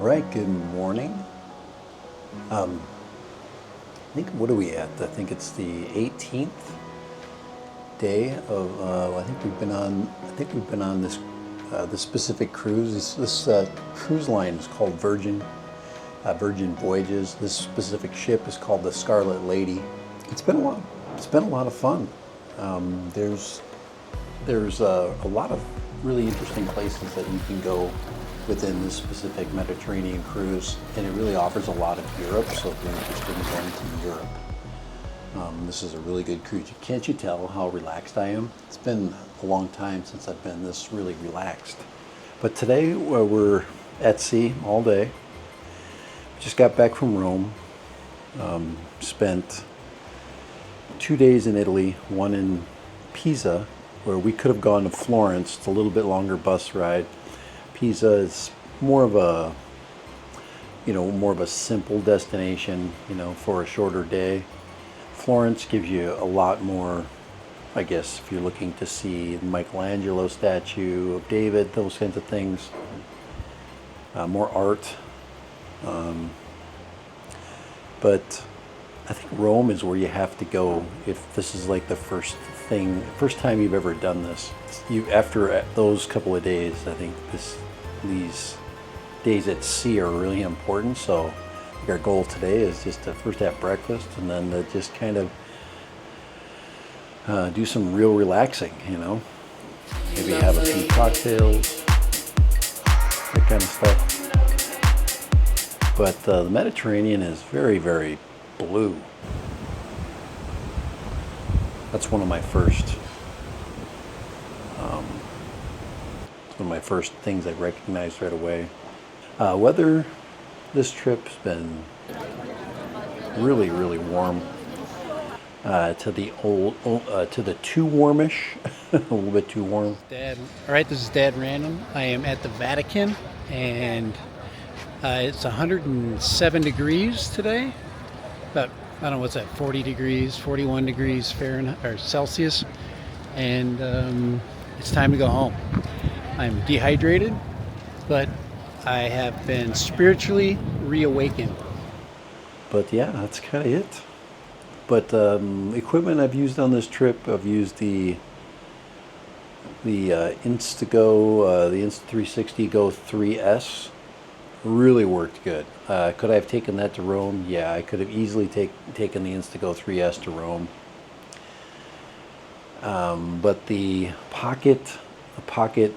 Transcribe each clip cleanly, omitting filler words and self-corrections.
All right, good morning. I think, what are we at? I think it's the 18th day of, I think we've been on this specific cruise. This cruise line is called Virgin Voyages. This specific ship is called the Scarlet Lady. It's been a lot of fun. There's a lot of really interesting places that you can go within this specific Mediterranean cruise, and it really offers a lot of Europe. So if you're interested in going to Europe, this is a really good cruise. Can't you tell how relaxed I am? It's been a long time since I've been this really relaxed. But today we're at sea all day. Just got back from Rome. Spent 2 days in Italy, one in Pisa, where we could have gone to Florence. It's a little bit longer bus ride. Pisa is more of a simple destination, for a shorter day. Florence gives you a lot more, I guess, if you're looking to see the Michelangelo statue of David, those kinds of things. More art. But I think Rome is where you have to go if this is like the first time you've ever done this. After those couple of days, I think these days at sea are really important. So I think our goal today is just to first have breakfast and then to just kind of do some real relaxing, Maybe have a few cocktails, that kind of stuff. But the Mediterranean is very, very blue. That's one of my first things I recognized right away. Weather this trip's been really, really warm. To the too warmish, a little bit too warm. Dad, all right, this is Dad Random. I am at the Vatican, and it's 107 degrees today. About, I don't know, what's that, 40 degrees, 41 degrees Fahrenheit or Celsius, and it's time to go home. I'm dehydrated, but I have been spiritually reawakened. But yeah, that's kind of it. But equipment I've used on this trip, I've used the Insta360 Go3S. Really worked good. Could I have taken that to Rome? Yeah, I could have easily taken the Insta360 Go3S to Rome. But the Pocket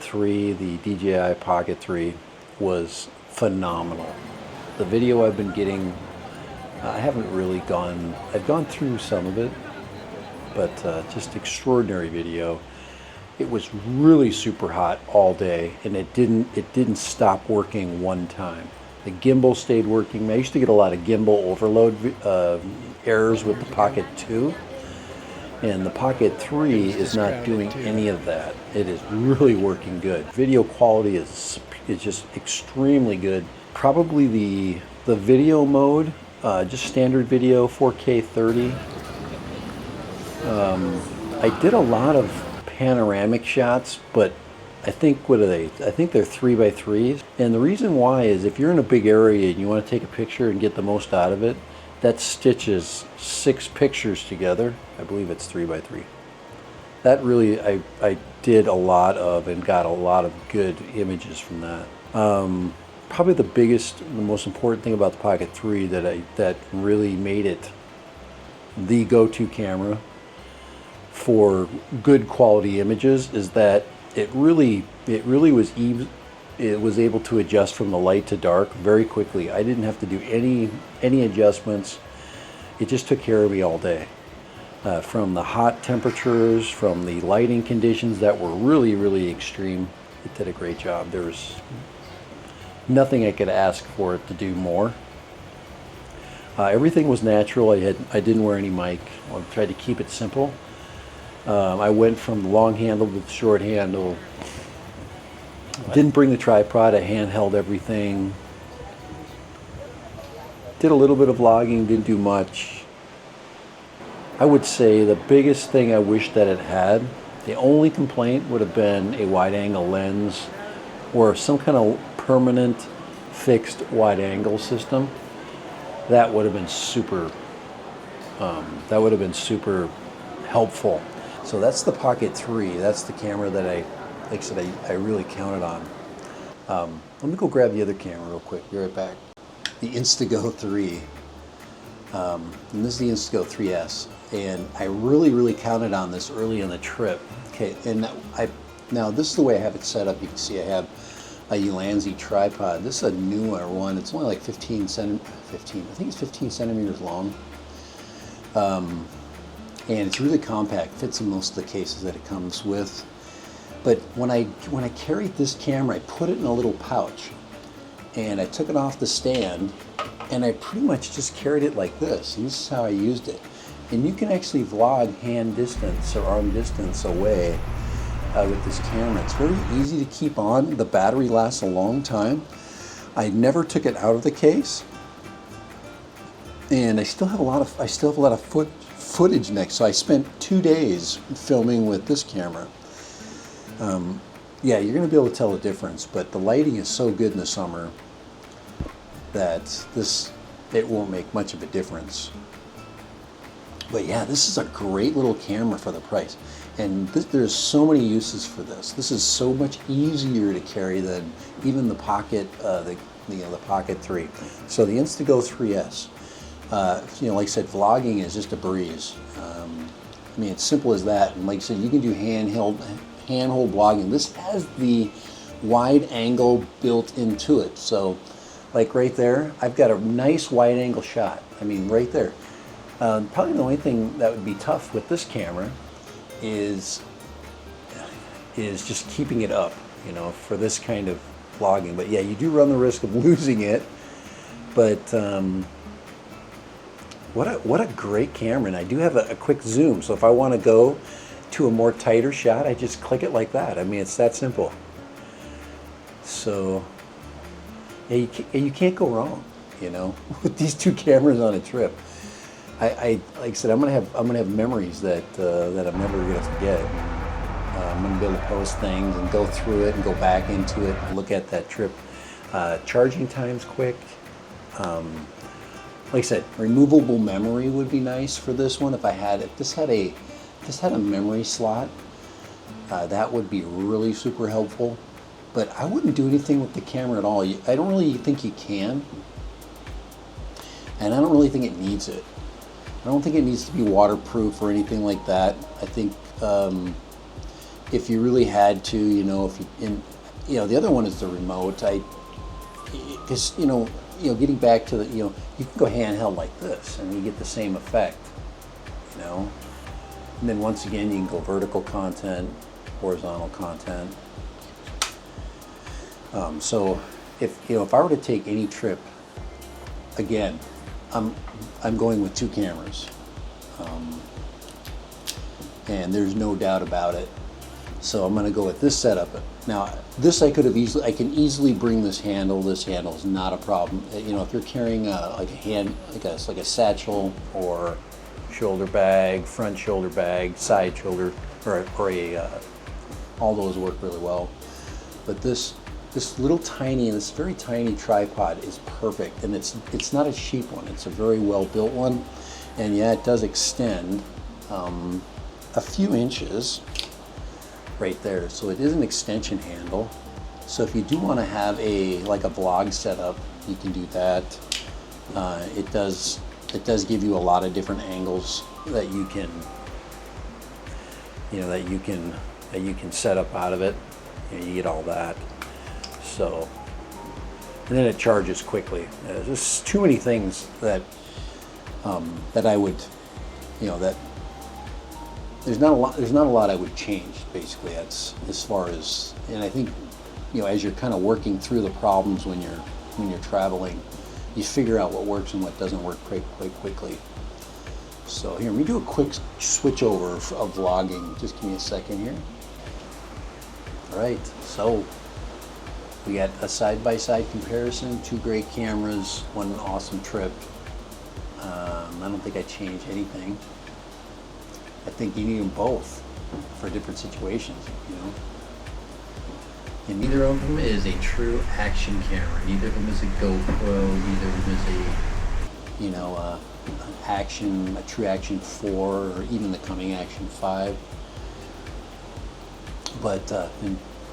3, the DJI Pocket 3 was phenomenal. The video I've been getting, I've gone through some of it, but just extraordinary video. It was really super hot all day, and it didn't stop working one time. The gimbal stayed working. I used to get a lot of gimbal overload errors with the Pocket 2, and the Pocket 3 is not doing any of that. It is really working good. Video quality is just extremely good. Probably the video mode, just standard video, 4K 30. I did a lot of panoramic shots, but I think, what are they? I think they're 3x3s. And the reason why is if you're in a big area and you want to take a picture and get the most out of it, that stitches 6 pictures together. I believe it's 3x3. That really, I did a lot of and got a lot of good images from that. Probably the most important thing about the Pocket 3 that really made it the go-to camera for good quality images is that it really was able to adjust from the light to dark very quickly. I didn't have to do any adjustments. It just took care of me all day. From the hot temperatures, from the lighting conditions that were really, really extreme, it did a great job. There was nothing I could ask for it to do more. Everything was natural. I didn't wear any mic. I tried to keep it simple. I went from the long handle to the short handle. Didn't bring the tripod. I handheld everything. Did a little bit of vlogging. Didn't do much. I would say the biggest thing I wish that it had, the only complaint would have been a wide-angle lens or some kind of permanent fixed wide angle system, that would have been super. That would have been super helpful. So that's the Pocket 3. That's the camera that like I said, I really counted on. Let me go grab the other camera real quick. Be right back. The Insta360 Go3. And this is the Insta360 Go3S. And I really counted on this early in the trip. Okay, and now this is the way I have it set up. You can see I have a Ulanzi tripod. This is a newer one. It's only like 15, I think it's 15 centimeters long. And it's really compact, fits in most of the cases that it comes with. But when I carried this camera, I put it in a little pouch, and I took it off the stand, and I pretty much just carried it like this. And this is how I used it. And you can actually vlog hand distance or arm distance away with this camera. It's very easy to keep on. The battery lasts a long time. I never took it out of the case, and I still have a lot of footage next. So I spent 2 days filming with this camera. Yeah, you're going to be able to tell the difference, but the lighting is so good in the summer that it won't make much of a difference. But yeah, this is a great little camera for the price, and there's so many uses for this. This is so much easier to carry than even the Pocket, the Pocket 3. So the Insta360 Go3S. Like I said, vlogging is just a breeze. I mean, it's simple as that. And like I said, you can do handhold vlogging. This has the wide angle built into it. So, like right there, I've got a nice wide angle shot. I mean, right there. Probably the only thing that would be tough with this camera is just keeping it up, for this kind of vlogging. But yeah, you do run the risk of losing it. But what a great camera. And I do have a quick zoom, so if I want to go to a more tighter shot, I just click it like that. I mean, it's that simple. So yeah, you can't go wrong, with these two cameras on a trip. Like I said, I'm gonna have memories that I'm never gonna forget. I'm gonna be able to post things and go through it and go back into it and look at that trip. Charging time's quick. Like I said, removable memory would be nice for this one. If this had a memory slot, that would be really super helpful. But I wouldn't do anything with the camera at all. I don't really think you can, and I don't really think it needs it. I don't think it needs to be waterproof or anything like that. I think if you really had to, the other one is the remote. Because getting back to you can go handheld like this and you get the same effect, And then once again, you can go vertical content, horizontal content. So if I were to take any trip again, I'm going with two cameras, and there's no doubt about it. So I'm going to go with this setup. Now, this I can easily bring this handle. This handle is not a problem. If you're carrying like a satchel or shoulder bag, front shoulder bag, side shoulder, or all those work really well. But this little tiny, this very tiny tripod is perfect, and it's not a cheap one. It's a very well built one, and yeah, it does extend a few inches right there. So it is an extension handle. So if you do want to have a vlog setup, you can do that. It does give you a lot of different angles that you can set up out of it. You get all that. So, and then it charges quickly. There's just too many things that I would, that there's not a lot I would change. Basically, that's as far as, and I think, as you're kind of working through the problems when you're traveling, you figure out what works and what doesn't work quite quickly. So here, let me do a quick switch over of vlogging. Just give me a second here. All right, so we got a side-by-side comparison, two great cameras, one awesome trip. I don't think I changed anything. I think you need them both for different situations, And neither of them is a true action camera. Neither of them is a GoPro. Neither of them is a, a true action 4, or even the coming action 5. But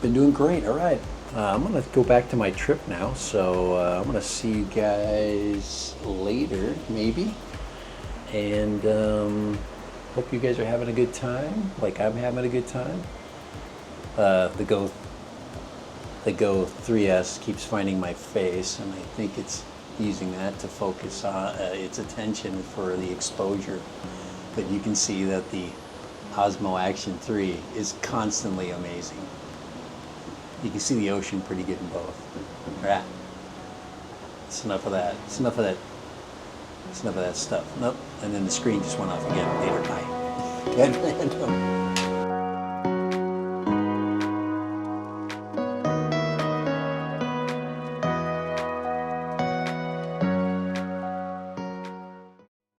been doing great. All right, I'm gonna go back to my trip now. So I'm gonna see you guys later, maybe. And hope you guys are having a good time, like I'm having a good time. The Go3S keeps finding my face, and I think it's using that to focus on its attention for the exposure. But you can see that the Osmo Action 3 is constantly amazing. You can see the ocean pretty good in both. All right. It's enough of that. It's enough of that. It's enough of that stuff. Nope. And then the screen just went off again. Later. Bye.